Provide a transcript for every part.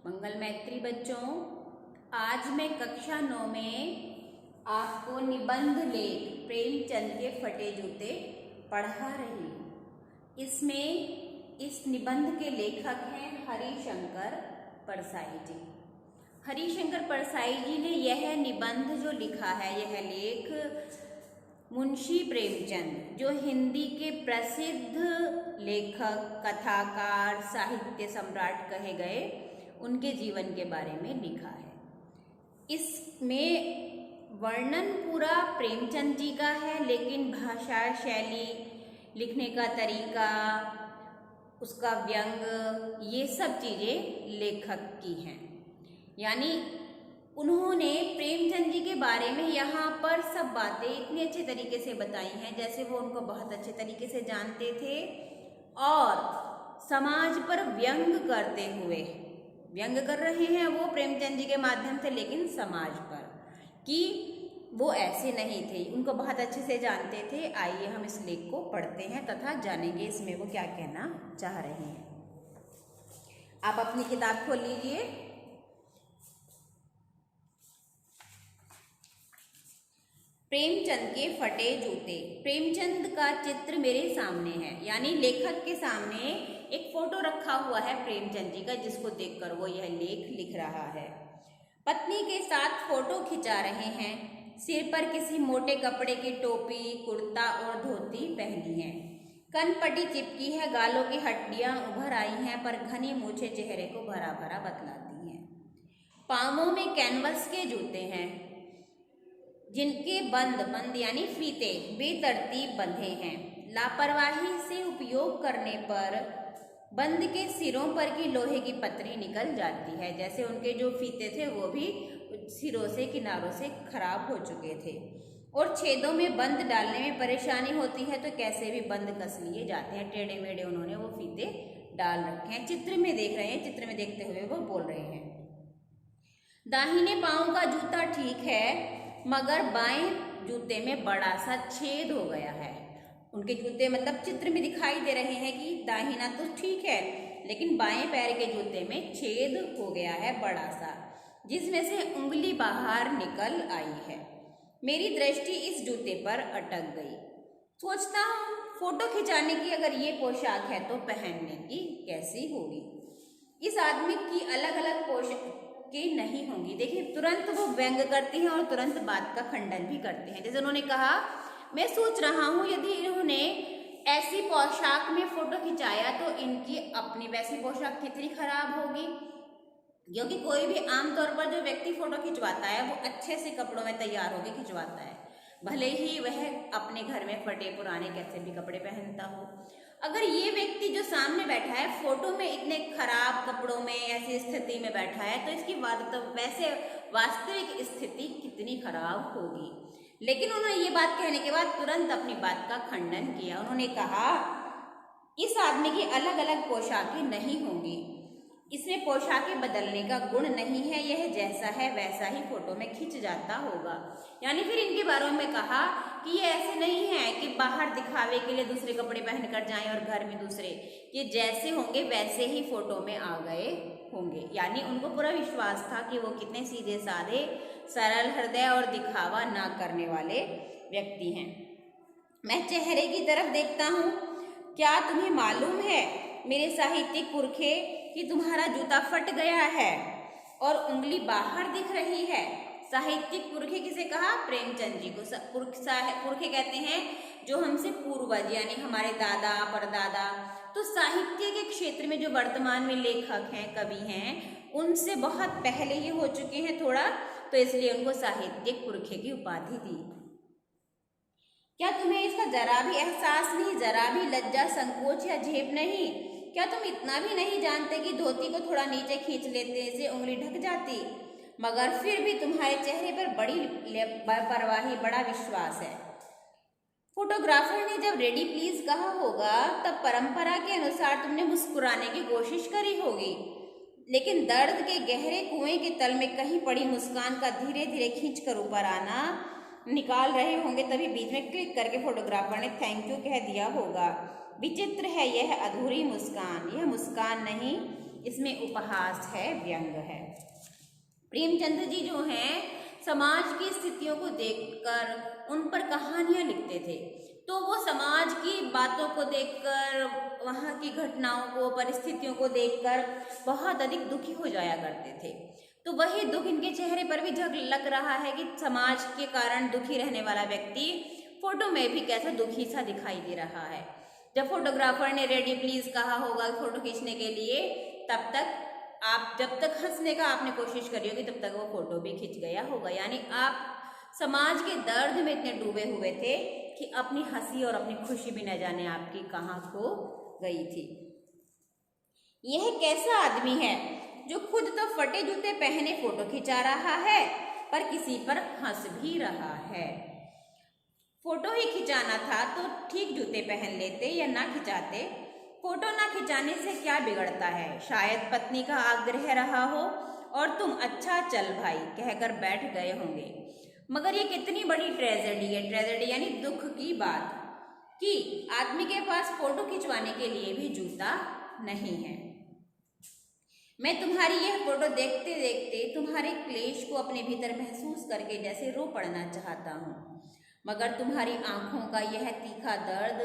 मंगल मैत्री बच्चों, आज मैं कक्षा 9 में आपको निबंध लेख प्रेमचंद के फटे जूते पढ़ा रही हूँ। इसमें इस निबंध के लेखक हैं हरिशंकर परसाई जी। हरिशंकर परसाई जी ने यह निबंध जो लिखा है, यह लेख मुंशी प्रेमचंद जो हिंदी के प्रसिद्ध लेखक, कथाकार, साहित्य सम्राट कहे गए, उनके जीवन के बारे में लिखा है। इसमें वर्णन पूरा प्रेमचंद जी का है, लेकिन भाषा शैली, लिखने का तरीका, उसका व्यंग, ये सब चीज़ें लेखक की हैं। यानी उन्होंने प्रेमचंद जी के बारे में यहाँ पर सब बातें इतने अच्छे तरीके से बताई हैं जैसे वो उनको बहुत अच्छे तरीके से जानते थे, और समाज पर व्यंग करते हुए व्यंग कर रहे हैं वो प्रेमचंद जी के माध्यम से, लेकिन समाज पर कि वो ऐसे नहीं थे, उनको बहुत अच्छे से जानते थे। आइए हम इस लेख को पढ़ते हैं तथा जानेंगे इसमें वो क्या कहना चाह रहे हैं। आप अपनी किताब खोल लीजिए। प्रेमचंद के फटे जूते। प्रेमचंद का चित्र मेरे सामने है, यानी लेखक के सामने एक फोटो रखा हुआ है प्रेमचंद जी का, जिसको देखकर वो यह लेख लिख रहा है। पत्नी के साथ फोटो खिंचा रहे हैं। सिर पर किसी मोटे कपड़े की टोपी, कुर्ता और धोती पहनी है। कनपटी चिपकी है, गालों की हड्डियां उभर आई हैं, पर घनी मूछें चेहरे को भरा भरा बतलाती हैं। पांवों में कैनवस के जूते हैं, जिनके बंद यानी फीते बेतरतीब बंधे हैं। लापरवाही से उपयोग करने पर बंद के सिरों पर की लोहे की पतरी निकल जाती है। जैसे उनके जो फीते थे वो भी सिरों से, किनारों से खराब हो चुके थे, और छेदों में बंद डालने में परेशानी होती है, तो कैसे भी बंद कस लिए जाते हैं। टेढ़े मेढ़े उन्होंने वो फीते डाल रखे हैं। चित्र में देख रहे हैं, चित्र में देखते हुए वो बोल रहे हैं। दाहिने पांव का जूता ठीक है, मगर बाएं जूते में बड़ा सा छेद हो गया है। उनके जूते मतलब चित्र में दिखाई दे रहे हैं कि दाहिना तो ठीक है, लेकिन बाएं पैर के जूते में छेद हो गया है बड़ा सा, जिसमें से उंगली बाहर निकल आई है। मेरी दृष्टि इस जूते पर अटक गई। सोचता हूँ फोटो खिंचाने की अगर ये पोशाक है तो पहनने की कैसी होगी। इस आदमी की अलग अलग पोशाक के नहीं होंगी। देखिए, तुरंत वो व्यंग करती हैं और तुरंत बात का खंडन भी करते हैं। जैसे उन्होंने कहा, मैं सोच रहा हूँ यदि इन्होंने ऐसी पोशाक में फोटो खिंचाया तो इनकी अपनी वैसी पोशाक कितनी खराब होगी। क्योंकि कोई भी आमतौर पर जो व्यक्ति फोटो खिंचवाता है वो अच्छे से कपड़ों में तैयार होकर खिंचवाता है, भले ही वह अपने घर में फटे पुराने कैसे भी कपड़े पहनता हो। अगर ये व्यक्ति जो सामने बैठा है फोटो में इतने खराब कपड़ों में ऐसी स्थिति में बैठा है, तो इसकी वैसे वास्तविक स्थिति कितनी खराब होगी। लेकिन उन्होंने ये बात कहने के बाद तुरंत अपनी बात का खंडन किया। उन्होंने कहा, इस आदमी की अलग अलग पोशाकें नहीं होंगी, इसमें पोशाकें बदलने का गुण नहीं है, यह जैसा है वैसा ही फोटो में खिंच जाता होगा। यानी फिर इनके बारे में कहा कि ये ऐसे नहीं है कि बाहर दिखावे के लिए दूसरे कपड़े पहनकर जाएं और घर में दूसरे, ये जैसे होंगे वैसे ही फोटो में आ गए होंगे। यानी उनको पूरा विश्वास था कि वो कितने सीधे साधे, सरल हृदय और दिखावा ना करने वाले व्यक्ति हैं। मैं चेहरे की तरफ देखता हूँ। क्या तुम्हें मालूम है मेरे साहित्यिक पुरखे कि तुम्हारा जूता फट गया है और उंगली बाहर दिख रही है। साहित्यिक पुरखे किसे कहा? प्रेमचंद जी को पुरखे कहते हैं जो हमसे पूर्वज, यानी हमारे दादा परदादा। तो साहित्य के क्षेत्र में जो वर्तमान में लेखक हैं, कवि हैं, उनसे बहुत पहले ही हो चुके हैं थोड़ा, तो इसलिए उनको साहित्यिक पुरखे की उपाधि दी। क्या तुम्हें इसका जरा भी एहसास नहीं, जरा भी लज्जा, संकोच या झेप नहीं? क्या तुम इतना भी नहीं जानते कि धोती को थोड़ा नीचे खींच लेते से उंगली ढक जाती? मगर फिर भी तुम्हारे चेहरे पर बड़ी परवाही, बड़ा विश्वास है। फोटोग्राफर ने जब रेडी प्लीज कहा होगा, तब परंपरा के अनुसार तुमने मुस्कुराने की कोशिश करी होगी, लेकिन दर्द के गहरे कुएं के तल में कहीं पड़ी मुस्कान का धीरे धीरे खींचकर ऊपर आना निकाल रहे होंगे, तभी बीच में क्लिक करके फोटोग्राफर ने थैंक यू कह दिया होगा। विचित्र है यह अधूरी मुस्कान। यह मुस्कान नहीं, इसमें उपहास है, व्यंग है। प्रेमचंद जी जो हैं समाज की स्थितियों को देखकर उन पर कहानियां लिखते थे, तो वो समाज की बातों को देखकर, वहाँ की घटनाओं को, परिस्थितियों को देखकर बहुत अधिक दुखी हो जाया करते थे। तो वही दुख इनके चेहरे पर भी झलक रहा है कि समाज के कारण दुखी रहने वाला व्यक्ति फोटो में भी कैसा दुखी सा दिखाई दे रहा है। जब फोटोग्राफर ने रेडी प्लीज कहा होगा फोटो खींचने के लिए, तब तक आप, जब तक हंसने का आपने कोशिश करी होगी तब तक वो फोटो भी खिंच गया होगा। यानी आप समाज के दर्द में इतने डूबे हुए थे कि अपनी हंसी और अपनी खुशी भी न जाने आपकी कहाँ खो गई थी। यह कैसा आदमी है जो खुद तो फटे जूते पहने फोटो खिंचा रहा है पर किसी पर हंस भी रहा है। फोटो ही खिंचाना था तो ठीक जूते पहन लेते या ना खिंचाते। फोटो ना खिंचाने से क्या बिगड़ता है, शायद पत्नी का आग्रह रहा हो और तुम अच्छा चल भाई कहकर बैठ गए होंगे। मगर ये कितनी बड़ी ट्रेजेडी है, ट्रेजेडी यानी दुख की बात, कि आदमी के पास फोटो खिंचवाने के लिए भी जूता नहीं है। मैं तुम्हारी यह फोटो देखते देखते तुम्हारे क्लेश को अपने भीतर महसूस करके जैसे रो पड़ना चाहता हूँ, मगर तुम्हारी आंखों का यह तीखा दर्द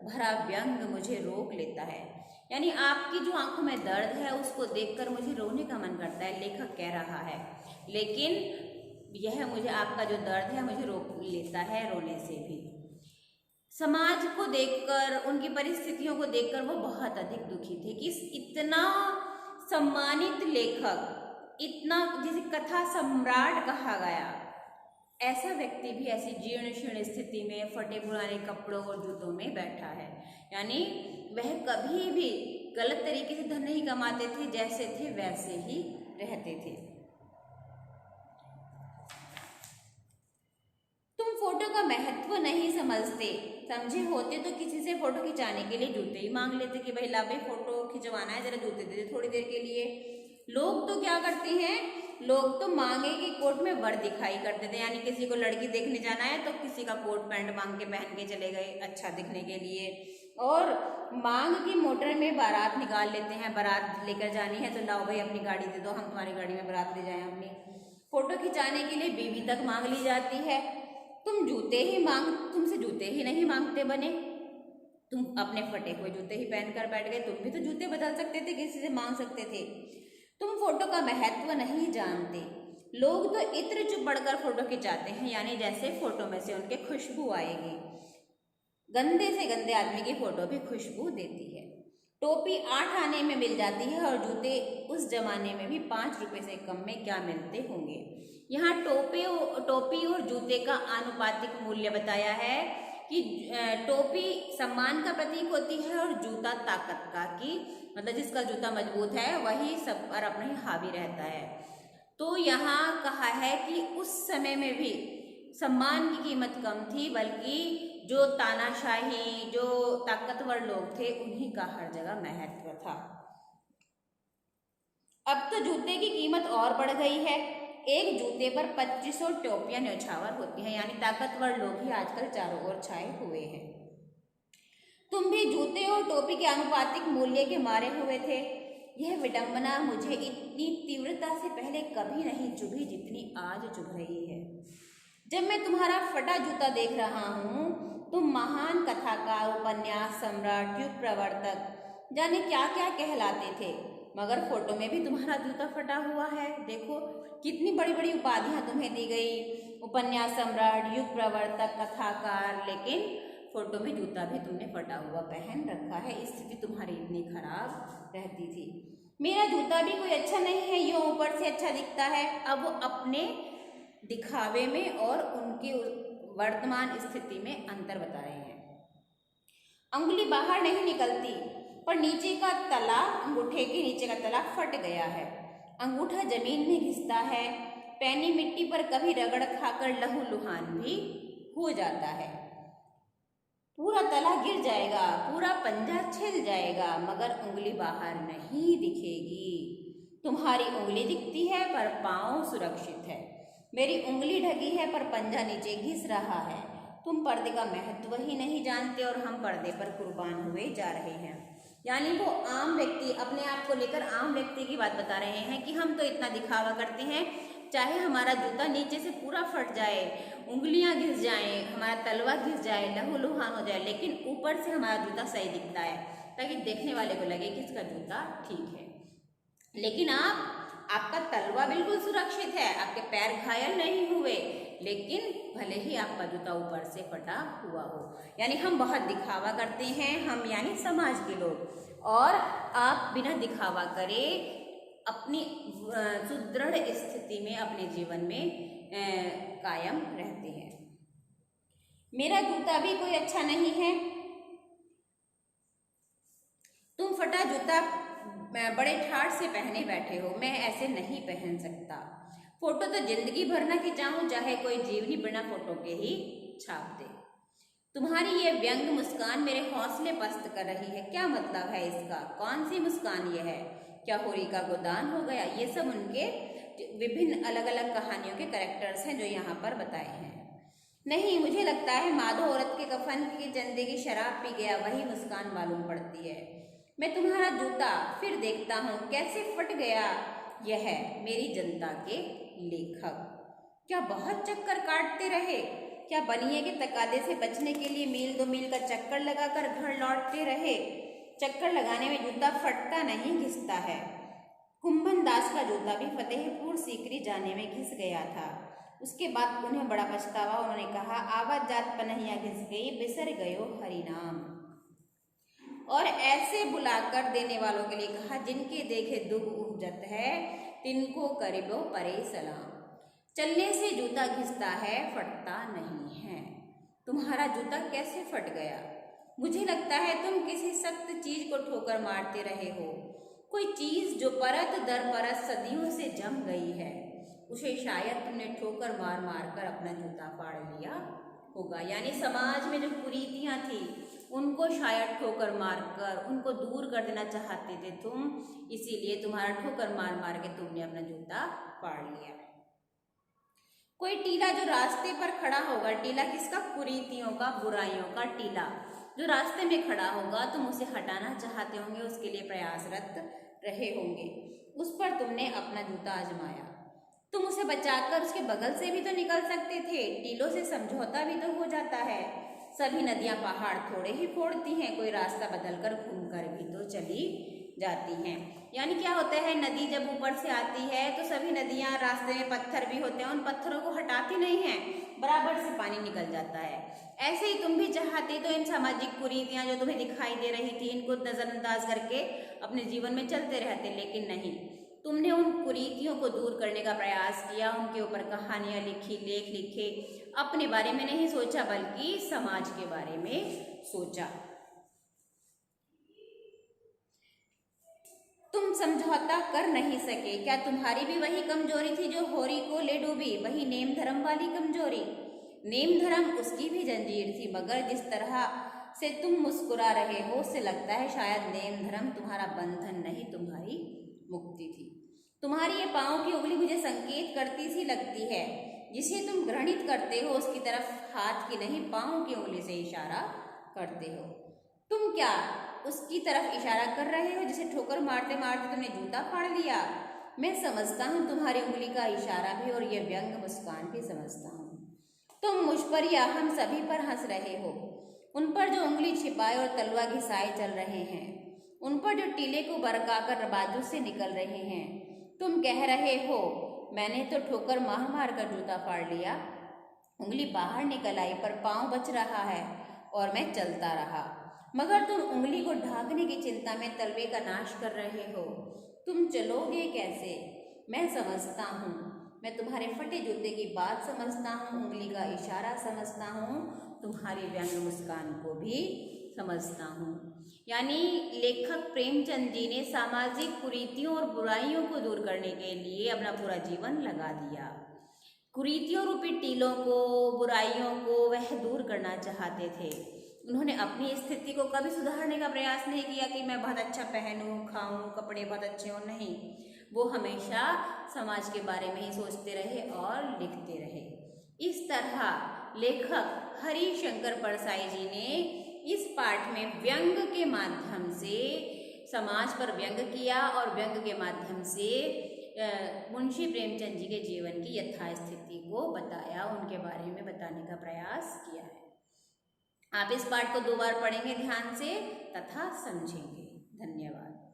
भरा व्यंग मुझे रोक लेता है। यानी आपकी जो आंखों में दर्द है उसको देखकर मुझे रोने का मन करता है, लेखक कह रहा है, लेकिन यह मुझे, आपका जो दर्द है मुझे रोक लेता है रोने से भी। समाज को देखकर, उनकी परिस्थितियों को देखकर वो बहुत अधिक दुखी थे कि इतना सम्मानित लेखक, इतना जिसे कथा सम्राट कहा गया, ऐसा व्यक्ति भी ऐसी जीर्ण शीर्ण स्थिति में फटे पुराने कपड़ों और जूतों में बैठा है। यानी वह कभी भी गलत तरीके से धन नहीं कमाते थे, जैसे थे वैसे ही रहते थे। तुम फोटो का महत्व नहीं समझते, समझे होते तो किसी से फोटो खिंचाने के लिए जूते ही मांग लेते कि भाई ला भाई फोटो खिंचवाना है, जरा जूते दे दे थोड़ी देर के लिए। लोग तो क्या करते हैं, लोग तो मांगे कि कोट में वर दिखाई करते थे। यानी किसी को लड़की देखने जाना है तो किसी का कोट पैंट मांग के पहन के चले गए अच्छा दिखने के लिए, और मांग की मोटर में बारात निकाल लेते हैं, बारात लेकर जानी है तो लाओ भाई अपनी गाड़ी दे दो, हम तुम्हारी गाड़ी में बारात ले जाएं अपनी। फोटो खिंचाने के लिए बीवी तक मांग ली जाती है। तुमसे जूते ही नहीं मांगते बने, तुम अपने फटे हुए जूते ही पहनकर बैठ गए। तुम भी तो जूते बदल सकते थे, किसी से मांग सकते थे। तुम फोटो का महत्व नहीं जानते। लोग तो इत्र चुप बढ़कर फोटो खिंचाते हैं, यानी जैसे फोटो में से उनके खुशबू आएगी। गंदे से गंदे आदमी की फोटो भी खुशबू देती है। टोपी 8 आने में मिल जाती है और जूते उस जमाने में भी 5 रुपए से कम में क्या मिलते होंगे। यहाँ टोपी और जूते का आनुपातिक मूल्य बताया है कि टोपी सम्मान का प्रतीक होती है और जूता ताकत का, कि मतलब जिसका जूता मजबूत है वही सब पर अपने हावी रहता है। तो यहाँ कहा है कि उस समय में भी सम्मान की कीमत कम थी, बल्कि जो तानाशाही, जो ताकतवर लोग थे उन्हीं का हर जगह महत्व था। अब तो जूते की कीमत और बढ़ गई है। एक जूते पर 2500 टोपियां न्यौछावर होती हैं, यानी ताकतवर लोग ही आजकल चारों ओर छाए हुए हैं। तुम भी जूते और टोपी के आनुपातिक मूल्य के मारे हुए थे। यह विडंबना मुझे इतनी तीव्रता से पहले कभी नहीं चुभी जितनी आज चुभ रही है। जब मैं तुम्हारा फटा जूता देख रहा हूँ, तुम महान कथाकार, उपन्यास सम्राट, युग प्रवर्तक, जाने क्या क्या कहलाते थे, मगर फोटो में भी तुम्हारा जूता फटा हुआ है। देखो कितनी बड़ी बड़ी उपाधियां तुम्हें दी गई, उपन्यास सम्राट, युग प्रवर्तक, कथाकार, लेकिन फोटो में जूता भी तुमने फटा हुआ पहन रखा है। स्थिति तुम्हारी इतनी खराब रहती थी। मेरा जूता भी कोई अच्छा नहीं है, यूं ऊपर से अच्छा दिखता है। अब वो अपने दिखावे में और उनके वर्तमान स्थिति में अंतर बता रहे हैं। अंगुली बाहर नहीं निकलती, पर नीचे का तला, अंगूठे के नीचे का तला फट गया है। अंगूठा जमीन में घिसता है, पैनी मिट्टी पर कभी रगड़ खाकर लहूलुहान भी हो जाता है। पूरा तला गिर जाएगा, पूरा पंजा छिल जाएगा, मगर उंगली बाहर नहीं दिखेगी। तुम्हारी उंगली दिखती है पर पाँव सुरक्षित है। मेरी उंगली ढकी है पर पंजा नीचे घिस रहा है। तुम पर्दे का महत्व ही नहीं जानते और हम पर्दे पर कुर्बान हुए जा रहे हैं। यानी वो आम व्यक्ति, अपने आप को लेकर आम व्यक्ति की बात बता रहे हैं कि हम तो इतना दिखावा करते हैं, चाहे हमारा जूता नीचे से पूरा फट जाए, उंगलियां घिस जाएं, हमारा तलवा घिस जाए, लहूलुहान हो जाए, लेकिन ऊपर से हमारा जूता सही दिखता है ताकि देखने वाले को लगे कि इसका जूता ठीक है। लेकिन आपका तलवा बिल्कुल सुरक्षित है, आपके पैर घायल नहीं हुए, लेकिन भले ही आपका जूता ऊपर से फटा हुआ हो। यानी हम बहुत दिखावा करते हैं, हम यानी समाज के लोग, और आप बिना दिखावा करे अपनी सुदृढ़ स्थिति में अपने जीवन में कायम रहते हैं। मेरा जूता भी कोई अच्छा नहीं है, तुम फटा जूता बड़े ठाठ से पहने बैठे हो, मैं ऐसे नहीं पहन सकता। फोटो तो जिंदगी भर ना खिंचाऊं, चाहे कोई जीवनी बिना फोटो के ही छाप दे। तुम्हारी ये व्यंग मुस्कान मेरे हौसले पस्त कर रही है, क्या मतलब है इसका? कौन सी मुस्कान ये है? क्या होरी का गोदान हो गया? ये सब उनके विभिन्न अलग अलग कहानियों के कैरेक्टर्स हैं जो यहाँ पर बताए हैं। नहीं, मुझे लगता है माधो औरत के कफन की चंदे की शराब पी गया, वही मुस्कान मालूम पड़ती है। मैं तुम्हारा जूता फिर देखता हूँ कैसे फट गया। यह है मेरी जनता के लेखक। क्या बहुत चक्कर काटते रहे? क्या बनिए के तकादे से बचने के लिए मील 2 मील का चक्कर लगाकर घर लौटते रहे? चक्कर लगाने में जूता फटता नहीं, घिसता है। कुंभन दास का जूता भी फतेहपुर सीकरी जाने में घिस गया था। उसके बाद उन्हें बड़ा पछतावा। उन्होंने कहा, आवाज जात पनहिया घिस गई, बिसर गयो हरिनाम। और ऐसे बुलाकर देने वालों के लिए कहा, जिनके देखे दुख उपजत है, तिनको करिबो परे सलाम। चलने से जूता घिसता है, फटता नहीं है। तुम्हारा जूता कैसे फट गया? मुझे लगता है तुम किसी सख्त चीज को ठोकर मारते रहे हो। कोई चीज जो परत दर परत सदियों से जम गई है, उसे शायद तुमने ठोकर मार मार कर अपना जूता फाड़ लिया होगा। यानी समाज में जो कुरीतियां थी उनको शायद ठोकर मारकर उनको दूर कर देना चाहते थे तुम, इसीलिए तुम्हारा ठोकर मार मार के तुमने अपना जूता फाड़ लिया। कोई टीला जो रास्ते पर खड़ा होगा, टीला किसका? कुरीतियों का, बुराइयों का टीला जो रास्ते में खड़ा होगा, तुम उसे हटाना चाहते होंगे, उसके लिए प्रयासरत रहे होंगे। उस पर तुमने अपना जूता आजमाया। तुम उसे बचाकर उसके बगल से भी तो निकल सकते थे। टीलों से समझौता भी तो हो जाता है। सभी नदियां पहाड़ थोड़े ही फोड़ती हैं, कोई रास्ता बदलकर घूमकर भी तो चली जाती हैं। यानी क्या होता है, नदी जब ऊपर से आती है तो सभी नदियां, रास्ते में पत्थर भी होते हैं, उन पत्थरों को हटाती नहीं हैं, बराबर से पानी निकल जाता है। ऐसे ही तुम भी चाहते तो इन सामाजिक कुरीतियां जो तुम्हें दिखाई दे रही थी, इनको नजरअंदाज करके अपने जीवन में चलते रहते, लेकिन नहीं, तुमने उन कुरीतियों को दूर करने का प्रयास किया, उनके ऊपर कहानियां लिखी, लेख लिखे, अपने बारे में नहीं सोचा बल्कि समाज के बारे में सोचा। तुम समझौता कर नहीं सके। क्या तुम्हारी भी वही कमजोरी थी जो होरी को ले डूबी? वही नेम धर्म वाली कमजोरी? नेम धर्म उसकी भी जंजीर थी, मगर जिस तरह से तुम मुस्कुरा रहे हो उससे लगता है शायद नेम धर्म तुम्हारा बंधन नहीं, तुम्हारी मुक्ति थी। तुम्हारी ये पाँव की उंगली मुझे संकेत करती सी लगती है। जिसे तुम घृणित करते हो उसकी तरफ हाथ की नहीं, पाँव की उंगली से इशारा करते हो। तुम क्या उसकी तरफ इशारा कर रहे हो जिसे ठोकर मारते मारते तुमने जूता फाड़ लिया? मैं समझता हूँ तुम्हारी उंगली का इशारा भी और ये व्यंग मुस्कान भी समझता हूँ। तुम मुझ पर या हम सभी पर हंस रहे हो, उन पर जो उंगली छिपाए और तलवा घिसाए चल रहे हैं, उन पर जो टीले को बरकाकर बाजू से निकल रहे हैं। तुम कह रहे हो मैंने तो ठोकर मार मार कर जूता फाड़ लिया, उंगली बाहर निकल आई पर पाँव बच रहा है और मैं चलता रहा, मगर तुम उंगली को ढांकने की चिंता में तलवे का नाश कर रहे हो। तुम चलोगे कैसे? मैं समझता हूँ, मैं तुम्हारे फटे जूते की बात समझता हूँ, उंगली का इशारा समझता हूँ, तुम्हारी व्यंग मुस्कान को भी समझता हूँ। यानी लेखक प्रेमचंद जी ने सामाजिक कुरीतियों और बुराइयों को दूर करने के लिए अपना पूरा जीवन लगा दिया। कुरीतियों रूपी टीलों को, बुराइयों को वह दूर करना चाहते थे। उन्होंने अपनी स्थिति को कभी सुधारने का प्रयास नहीं किया कि मैं बहुत अच्छा पहनूं, खाऊं, कपड़े बहुत अच्छे हों, नहीं। वो हमेशा समाज के बारे में ही सोचते रहे और लिखते रहे। इस तरह लेखक हरिशंकर परसाई जी ने इस पाठ में व्यंग के माध्यम से समाज पर व्यंग किया और व्यंग के माध्यम से मुंशी प्रेमचंद जी के जीवन की यथास्थिति को बताया, उनके बारे में बताने का प्रयास किया है। आप इस पाठ को 2 बार पढ़ेंगे ध्यान से तथा समझेंगे। धन्यवाद।